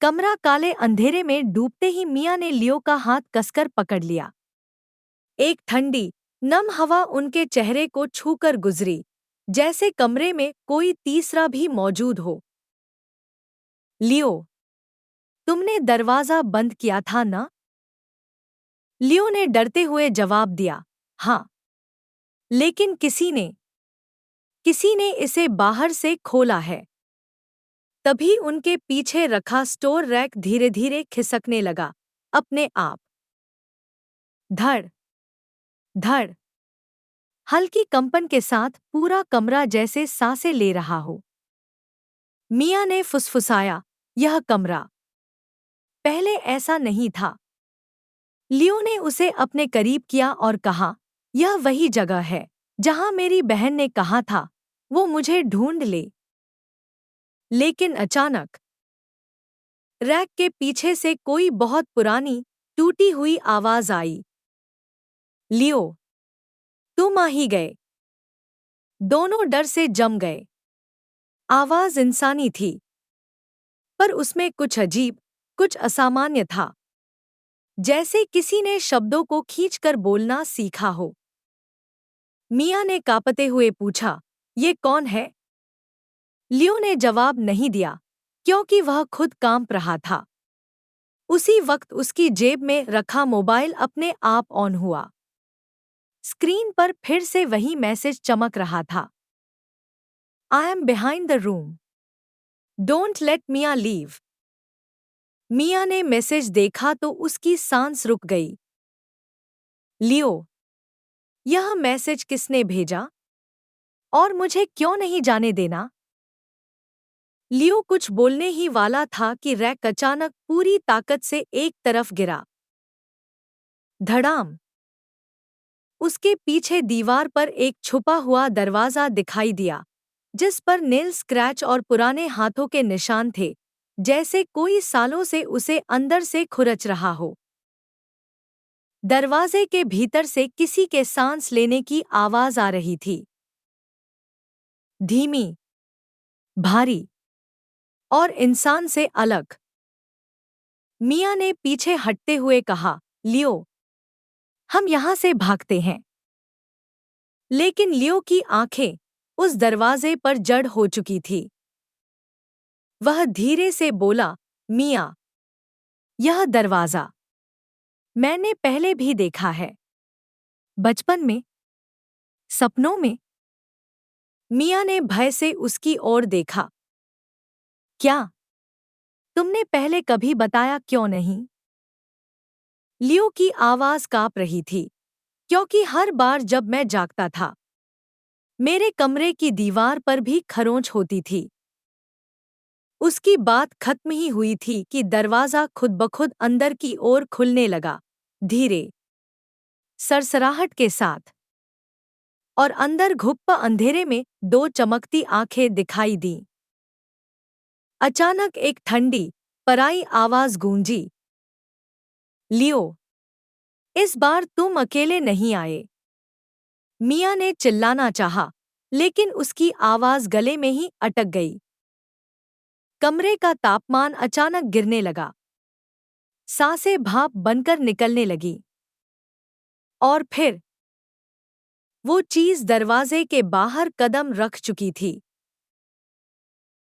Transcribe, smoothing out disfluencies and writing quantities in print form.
कमरा काले अंधेरे में डूबते ही मिया ने लियो का हाथ कसकर पकड़ लिया। एक ठंडी, नम हवा उनके चेहरे को छूकर गुजरी, जैसे कमरे में कोई तीसरा भी मौजूद हो। लियो, तुमने दरवाजा बंद किया था ना? लियो ने डरते हुए जवाब दिया, हाँ। लेकिन किसी ने इसे बाहर से खोला है। तभी उनके पीछे रखा स्टोर रैक धीरे धीरे खिसकने लगा, अपने आप। धड़ धड़, हल्की कंपन के साथ पूरा कमरा जैसे सांसें ले रहा हो। मिया ने फुसफुसाया, यह कमरा पहले ऐसा नहीं था। लियो ने उसे अपने करीब किया और कहा, यह वही जगह है जहां मेरी बहन ने कहा था वो मुझे ढूंढ ले। लेकिन अचानक रैक के पीछे से कोई बहुत पुरानी, टूटी हुई आवाज आई। लियो, तुम आ ही गए। दोनों डर से जम गए। आवाज इंसानी थी, पर उसमें कुछ अजीब, कुछ असामान्य था, जैसे किसी ने शब्दों को खींचकर बोलना सीखा हो। मिया ने कांपते हुए पूछा, ये कौन है? लियो ने जवाब नहीं दिया, क्योंकि वह खुद कांप रहा था। उसी वक्त उसकी जेब में रखा मोबाइल अपने आप ऑन हुआ। स्क्रीन पर फिर से वही मैसेज चमक रहा था, I am behind the room, don't let Mia leave. Mia ने मैसेज देखा तो उसकी सांस रुक गई। लियो, यह मैसेज किसने भेजा? और मुझे क्यों नहीं जाने देना? लियो कुछ बोलने ही वाला था कि रैक अचानक पूरी ताकत से एक तरफ गिरा। धड़ाम। उसके पीछे दीवार पर एक छुपा हुआ दरवाजा दिखाई दिया, जिस पर नेल स्क्रैच और पुराने हाथों के निशान थे, जैसे कोई सालों से उसे अंदर से खुरच रहा हो। दरवाजे के भीतर से किसी के सांस लेने की आवाज आ रही थी, धीमी, भारी और इंसान से अलग। मिया ने पीछे हटते हुए कहा, लियो, हम यहां से भागते हैं। लेकिन लियो की आंखें उस दरवाजे पर जड़ हो चुकी थी। वह धीरे से बोला, मिया, यह दरवाजा मैंने पहले भी देखा है, बचपन में, सपनों में। मिया ने भय से उसकी ओर देखा। क्या? तुमने पहले कभी बताया क्यों नहीं? लियो की आवाज कांप रही थी, क्योंकि हर बार जब मैं जागता था, मेरे कमरे की दीवार पर भी खरोंच होती थी। उसकी बात खत्म ही हुई थी कि दरवाजा खुद ब खुद अंदर की ओर खुलने लगा, धीरे, सरसराहट के साथ। और अंदर घुप्प अंधेरे में दो चमकती आंखें दिखाई दीं। अचानक एक ठंडी, पराई आवाज गूंजी, लियो, इस बार तुम अकेले नहीं आए। मिया ने चिल्लाना चाहा, लेकिन उसकी आवाज गले में ही अटक गई। कमरे का तापमान अचानक गिरने लगा। सांसें भाप बनकर निकलने लगी। और फिर वो चीज दरवाजे के बाहर कदम रख चुकी थी।